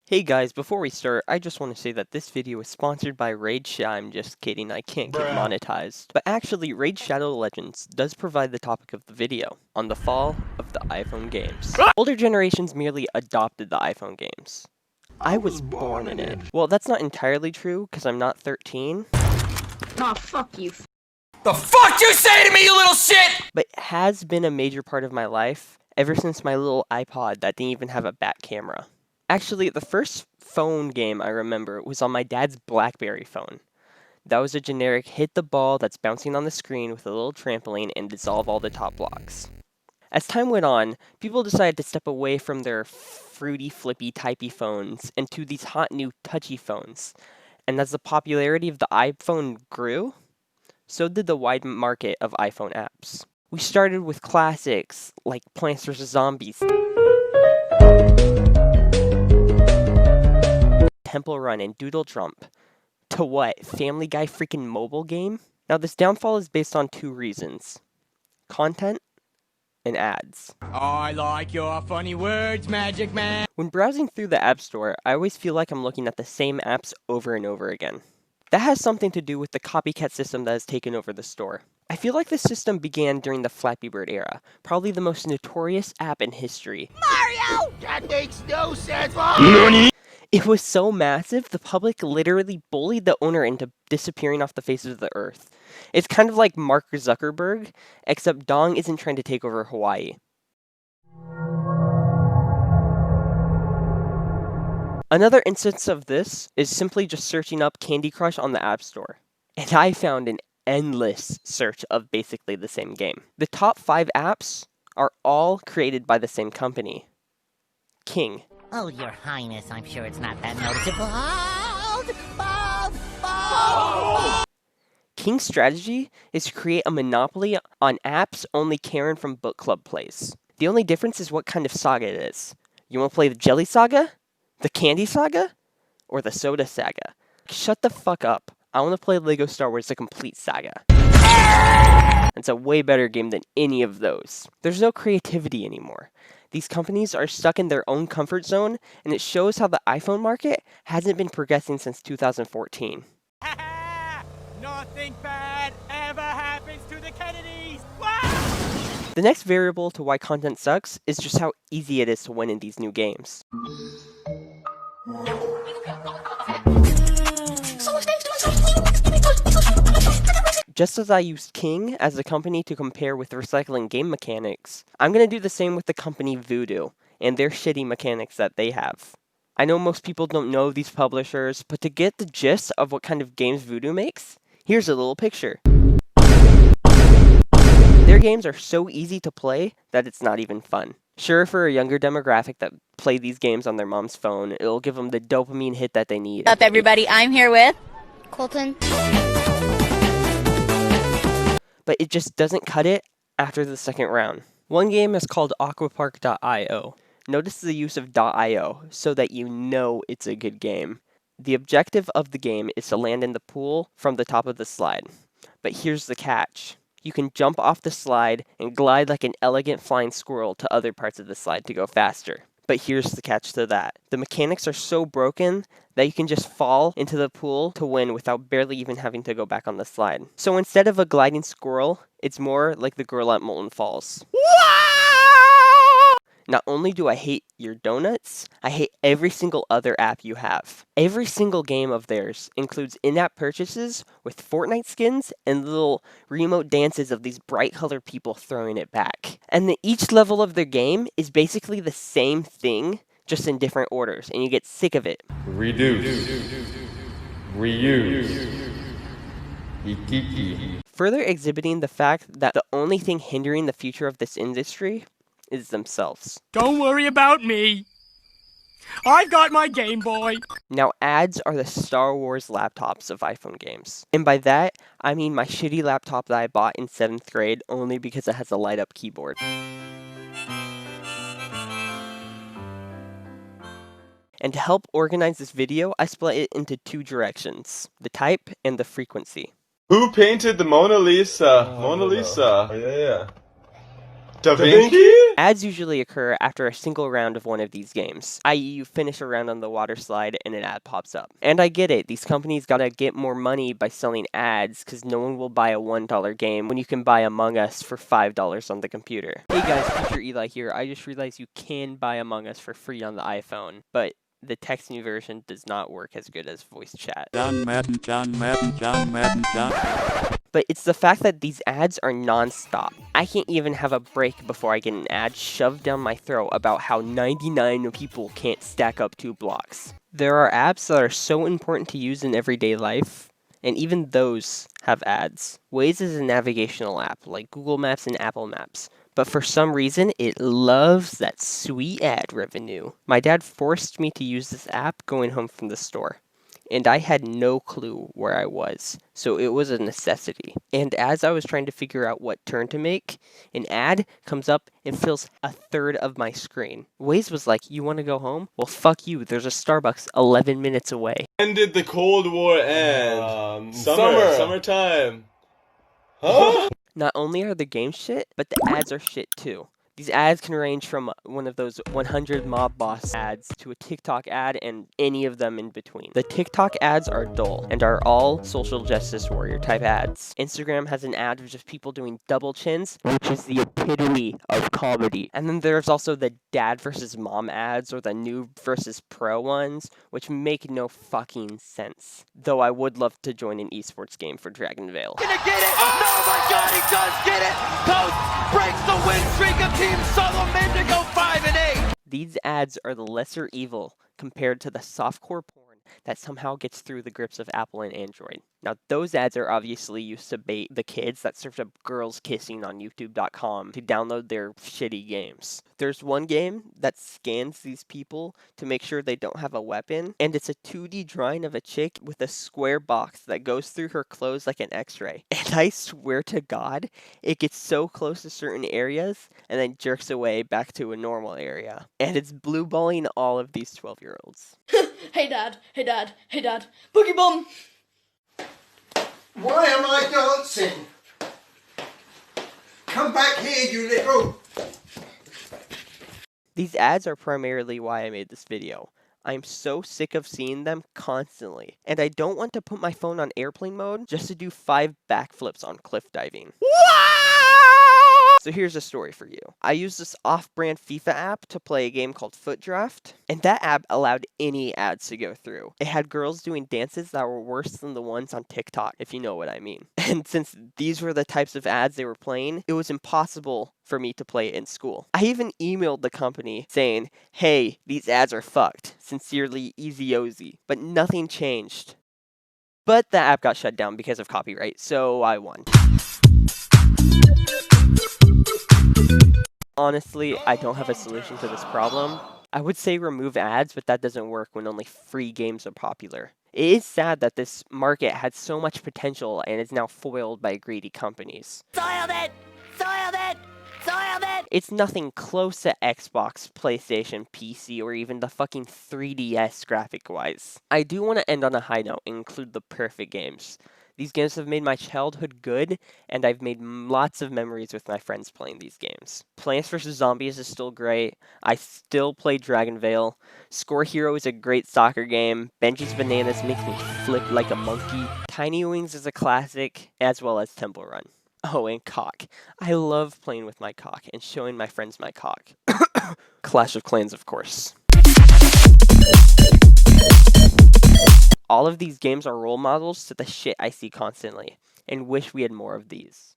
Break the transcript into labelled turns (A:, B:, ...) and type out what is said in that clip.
A: Hey guys, before we start, I just want to say that this video is sponsored by Raid Shadow. I'm just kidding, I can't get monetized. But actually, Raid Shadow Legends does provide the topic of the video, on the fall of the iPhone games. Older generations merely adopted the iPhone games. I was born in it. Well, that's not entirely true, because I'm not 13.
B: Aw, fuck you.
C: The fuck you say to me, you little shit!
A: But it has been a major part of my life, ever since my little iPod that didn't even have a back camera. Actually, the first phone game I remember was on my dad's BlackBerry phone. That was a generic hit the ball that's bouncing on the screen with a little trampoline and dissolve all the top blocks. As time went on, people decided to step away from their fruity, flippy, typey phones and to these hot new touchy phones. And as the popularity of the iPhone grew, so did the wide market of iPhone apps. We started with classics like Plants vs. Zombies, Temple Run, and Doodle Jump, to what, Family Guy freaking mobile game? Now this downfall is based on two reasons: content and ads.
C: I like your funny words, Magic Man.
A: When browsing through the App Store, I always feel like I'm looking at the same apps over and over again. That has something to do with the copycat system that has taken over the store. I feel like this system began during the Flappy Bird era, probably the most notorious app in history.
C: Mario! That makes no sense. NANI?
A: It was so massive, the public literally bullied the owner into disappearing off the face of the earth. It's kind of like Mark Zuckerberg, except Dong isn't trying to take over Hawaii. Another instance of this is simply just searching up Candy Crush on the App Store. And I found an endless search of basically the same game. The top 5 apps are all created by the same company, King.
D: Oh, Your Highness, I'm sure it's not that noticeable.
A: King's strategy is to create a monopoly on apps only Karen from Book Club plays. The only difference is what kind of saga it is. You want to play the Jelly Saga? The Candy Saga? Or the Soda Saga? Shut the fuck up. I want to play Lego Star Wars The Complete Saga. It's a way better game than any of those. There's no creativity anymore. These companies are stuck in their own comfort zone, and it shows how the iPhone market hasn't been progressing since 2014.
C: Nothing bad ever happens to the Kennedys.
A: The next variable to why content sucks is just how easy it is to win in these new games. Just as I used King as a company to compare with recycling game mechanics, I'm going to do the same with the company Voodoo and their shitty mechanics that they have. I know most people don't know these publishers, but to get the gist of what kind of games Voodoo makes, here's a little picture. Their games are so easy to play that it's not even fun. Sure, for a younger demographic that play these games on their mom's phone, it'll give them the dopamine hit that they need.
B: Up, everybody, I'm here with Colton.
A: But it just doesn't cut it after the second round. One game is called aquapark.io. Notice the use of .io so that you know it's a good game. The objective of the game is to land in the pool from the top of the slide. But here's the catch. You can jump off the slide and glide like an elegant flying squirrel to other parts of the slide to go faster. But here's the catch to that. The mechanics are so broken that you can just fall into the pool to win without barely even having to go back on the slide. So instead of a gliding squirrel, it's more like the girl at Molten Falls. Not only do I hate your donuts, I hate every single other app you have. Every single game of theirs includes in-app purchases with Fortnite skins and little remote dances of these bright colored people throwing it back. And each level of their game is basically the same thing, just in different orders, and you get sick of it.
E: Reduce. Reuse. Ikiki.
A: Further exhibiting the fact that the only thing hindering the future of this industry is themselves.
C: Don't worry about me. I've got my Game Boy.
A: Now, ads are the Star Wars laptops of iPhone games. And by that, I mean my shitty laptop that I bought in 7th grade only because it has a light-up keyboard. And to help organize this video, I split it into 2 directions: the type and the frequency.
E: Who painted the Mona Lisa? Mona Lisa. Oh, yeah. Da Vinci?
A: Ads usually occur after a single round of one of these games, i.e. you finish a round on the water slide and an ad pops up. And I get it, these companies gotta get more money by selling ads because no one will buy a $1 game when you can buy Among Us for $5 on the computer. Hey guys, Future Eli here. I just realized you can buy Among Us for free on the iPhone, but the texting version does not work as good as voice chat. But it's the fact that these ads are non-stop. I can't even have a break before I get an ad shoved down my throat about how 99 people can't stack up 2 blocks. There are apps that are so important to use in everyday life, and even those have ads. Waze is a navigational app like Google Maps and Apple Maps, but for some reason it loves that sweet ad revenue. My dad forced me to use this app going home from the store, and I had no clue where I was, so it was a necessity. And as I was trying to figure out what turn to make, an ad comes up and fills a third of my screen. Waze was like, "You want to go home? Well, fuck you, there's a Starbucks 11 minutes away."
E: When did the Cold War end? Summertime. Huh?
A: Not only are the games shit, but the ads are shit too. These ads can range from one of those 100 mob boss ads to a TikTok ad and any of them in between. The TikTok ads are dull and are all social justice warrior type ads. Instagram has an ad of just people doing double chins, which is the epitome of comedy. And then there's also the dad versus mom ads or the noob versus pro ones, which make no fucking sense. Though I would love to join an esports game for Dragon Vale.
C: Gonna get it! Oh my god, he does get it! Post breaks the win streak of Team Solomon to go 5-8!
A: These ads are the lesser evil compared to the softcore porn that somehow gets through the grips of Apple and Android. Now, those ads are obviously used to bait the kids that served up girls kissing on YouTube.com to download their shitty games. There's one game that scans these people to make sure they don't have a weapon, and it's a 2D drawing of a chick with a square box that goes through her clothes like an x-ray. And I swear to God, it gets so close to certain areas and then jerks away back to a normal area. And it's blue balling all of these 12-year-olds.
B: Hey dad, hey dad, hey dad. Boogie bomb!
F: Why am I dancing? Come back here, you little...
A: These ads are primarily why I made this video. I'm so sick of seeing them constantly, and I don't want to put my phone on airplane mode just to do 5 backflips on cliff diving. So here's a story for you. I used this off-brand FIFA app to play a game called Foot Draft, and that app allowed any ads to go through. It had girls doing dances that were worse than the ones on TikTok, if you know what I mean. And since these were the types of ads they were playing, it was impossible for me to play it in school. I even emailed the company saying, "Hey, these ads are fucked. Sincerely, Easyozie." But nothing changed. But the app got shut down because of copyright, so I won. Honestly, I don't have a solution to this problem. I would say remove ads, but that doesn't work when only free games are popular. It is sad that this market had so much potential and is now foiled by greedy companies.
D: Soiled it! Soiled it! Soiled it!
A: It's nothing close to Xbox, PlayStation, PC, or even the fucking 3DS graphic-wise. I do want to end on a high note and include the perfect games. These games have made my childhood good, and I've made lots of memories with my friends playing these games. Plants vs. Zombies is still great. I still play Dragon Vale. Score Hero is a great soccer game. Benji's Bananas makes me flip like a monkey. Tiny Wings is a classic, as well as Temple Run. Oh, and cock. I love playing with my cock and showing my friends my cock. Clash of Clans, of course. All of these games are role models to the shit I see constantly, and wish we had more of these.